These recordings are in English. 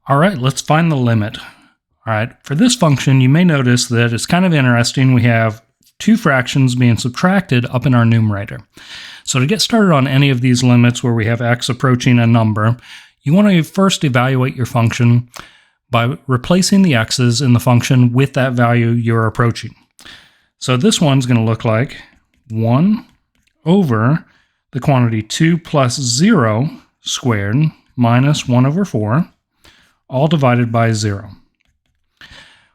All right, let's find the limit. All right, for this function, you may notice that it's kind of interesting. We have two fractions being subtracted up in our numerator. So to get started on any of these limits where we have x approaching a number, you want to first evaluate your function by replacing the x's in the function with that value you're approaching. So this one's going to look like 1 over the quantity 2 plus 0 squared minus 1 over 4, all divided by 0.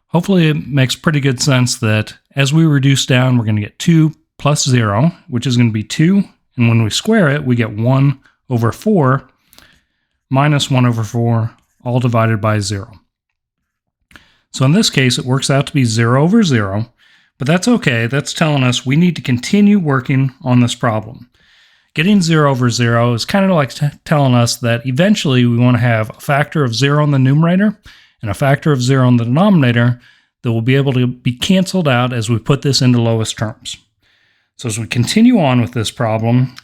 Hopefully it makes pretty good sense that as we reduce down, we're going to get 2 plus 0, which is going to be 2. And when we square it, we get 1 over 4 minus 1 over 4, all divided by 0. So in this case, it works out to be 0 over 0, but that's okay. That's telling us we need to continue working on this problem. Getting 0 over 0 is kind of like telling us that eventually we want to have a factor of 0 in the numerator and a factor of 0 in the denominator that will be able to be canceled out as we put this into lowest terms. So as we continue on with this problem,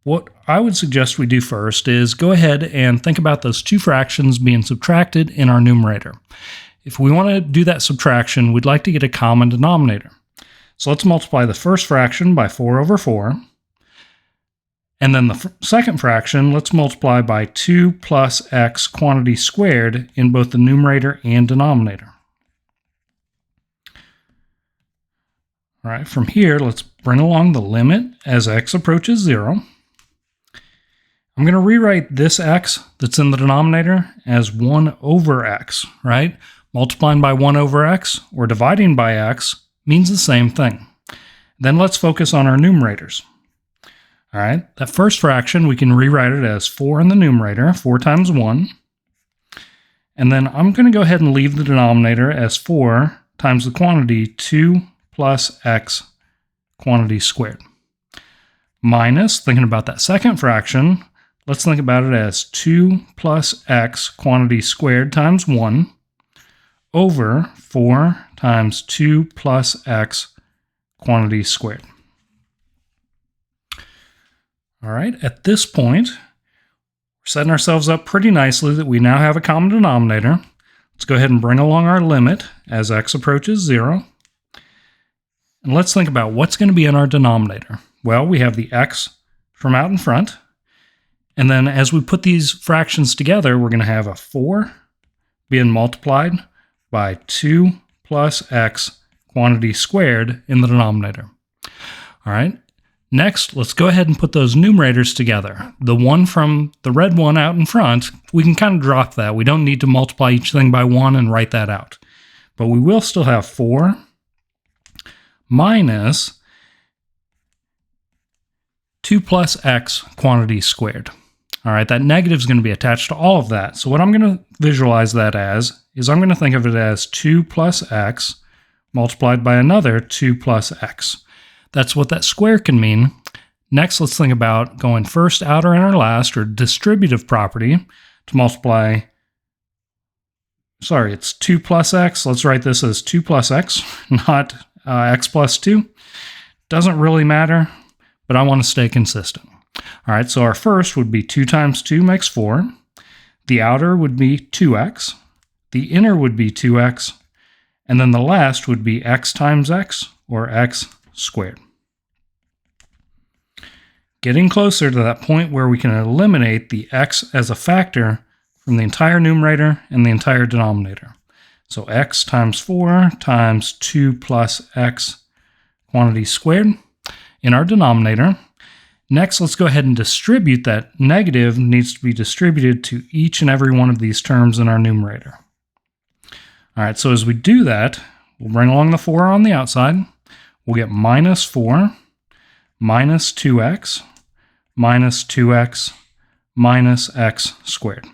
what I would suggest we do first is go ahead and think about those two fractions being subtracted in our numerator. If we want to do that subtraction, we'd like to get a common denominator. So let's multiply the first fraction by 4 over 4. And then the second fraction, let's multiply by 2 plus x quantity squared in both the numerator and denominator. All right, from here, let's bring along the limit as x approaches 0. I'm going to rewrite this x that's in the denominator as 1 over x, right? Multiplying by 1 over x or dividing by x means the same thing. Then let's focus on our numerators. All right, that first fraction, we can rewrite it as 4 in the numerator, 4 times 1. And then I'm going to go ahead and leave the denominator as 4 times the quantity 2 plus x quantity squared. Minus, thinking about that second fraction, let's think about it as 2 plus x quantity squared times 1 over 4 times 2 plus x quantity squared. All right, at this point, we're setting ourselves up pretty nicely that we now have a common denominator. Let's go ahead and bring along our limit as x approaches 0. And let's think about what's going to be in our denominator. Well, we have the x from out in front. And then as we put these fractions together, we're going to have a 4 being multiplied by 2 plus x quantity squared in the denominator. All right. Next, let's go ahead and put those numerators together. The one from the red one out in front, we can kind of drop that. We don't need to multiply each thing by 1 and write that out. But we will still have 4 minus 2 plus x quantity squared. All right, that negative is going to be attached to all of that. So what I'm going to visualize that as is I'm going to think of it as 2 plus x multiplied by another 2 plus x. That's what that square can mean. Next, let's think about going first, outer, inner, last, or distributive property to multiply. Sorry, it's 2 plus x. Let's write this as 2 plus x, not x plus 2. Doesn't really matter, but I want to stay consistent. All right, so our first would be 2 times 2 makes 4. The outer would be 2x. The inner would be 2x. And then the last would be x times x, or x squared. Getting closer to that point where we can eliminate the x as a factor from the entire numerator and the entire denominator. So x times 4 times 2 plus x quantity squared in our denominator. Next, let's go ahead and distribute that. Negative needs to be distributed to each and every one of these terms in our numerator. All right, so as we do that, we'll bring along the 4 on the outside. We'll get minus 4 minus 2x minus 2x minus x squared.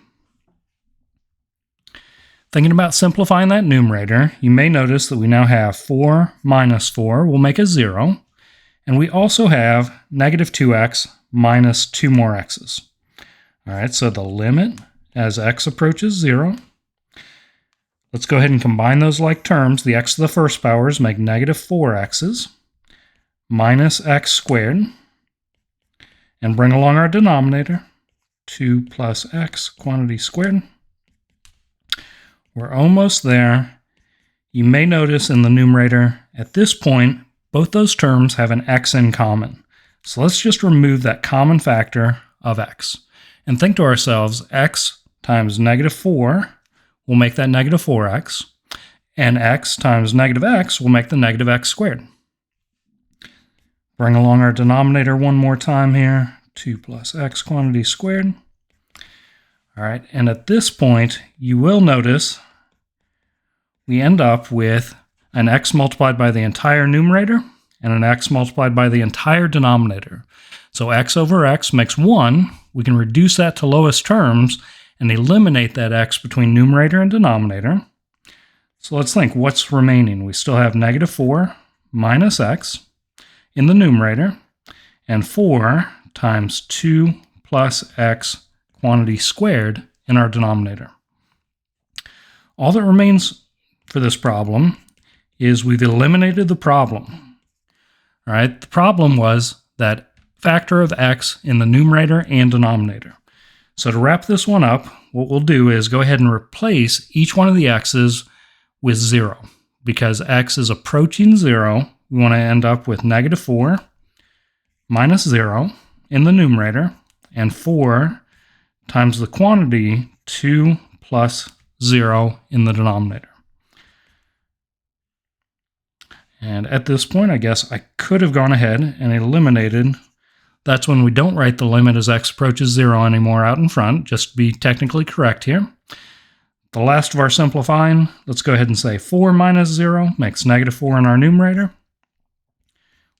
Thinking about simplifying that numerator, you may notice that we now have 4 minus 4 will make a 0. And we also have negative 2x minus 2 more x's. All right, so the limit as x approaches 0. Let's go ahead and combine those like terms. The x to the first powers make negative 4x's minus x squared. And bring along our denominator, 2 plus x quantity squared. We're almost there. You may notice in the numerator, at this point, both those terms have an x in common. So let's just remove that common factor of x and think to ourselves, x times -4 will make that -4x, and x times -x will make the -x squared. Bring along our denominator one more time here, 2 plus x quantity squared. All right, and at this point, you will notice we end up with an x multiplied by the entire numerator and an x multiplied by the entire denominator. So x over x makes 1. We can reduce that to lowest terms and eliminate that x between numerator and denominator. So let's think, what's remaining? We still have -4 minus x in the numerator, and 4 times 2 plus x quantity squared in our denominator. All that remains for this problem is we've eliminated the problem. All right, the problem was that factor of x in the numerator and denominator. So to wrap this one up, what we'll do is go ahead and replace each one of the x's with 0. Because x is approaching 0, we want to end up with -4 minus 0 in the numerator, and 4 times the quantity 2 plus 0 in the denominator. And at this point, I guess I could have gone ahead and eliminated. That's when we don't write the limit as x approaches 0 anymore out in front, just to be technically correct here. The last of our simplifying, let's go ahead and say 4 minus 0 makes -4 in our numerator.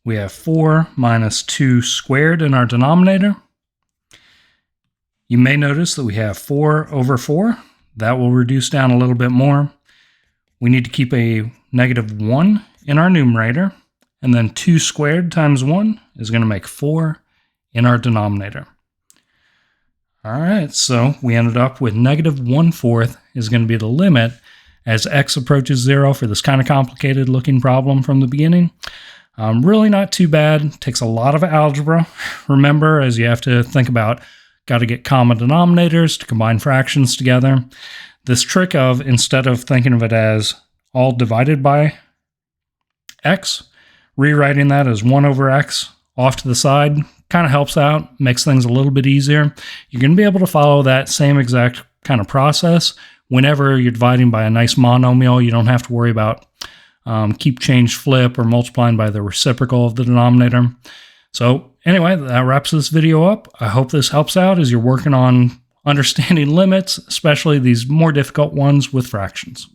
We have 4 minus 2 squared in our denominator. You may notice that we have 4 over 4. That will reduce down a little bit more. We need to keep a -1 in our numerator, and then 2 squared times 1 is going to make 4 in our denominator. All right, so we ended up with -1/4 is going to be the limit as x approaches 0 for this kind of complicated looking problem from the beginning. Really not too bad. Takes a lot of algebra. Remember, as you have to think about, got to get common denominators to combine fractions together. This trick of, instead of thinking of it as all divided by x, rewriting that as 1 over x off to the side kind of helps out, makes things a little bit easier. You're going to be able to follow that same exact kind of process whenever you're dividing by a nice monomial. You don't have to worry about keep, change, flip, or multiplying by the reciprocal of the denominator. So anyway, that wraps this video up. I hope this helps out as you're working on understanding limits, especially these more difficult ones with fractions.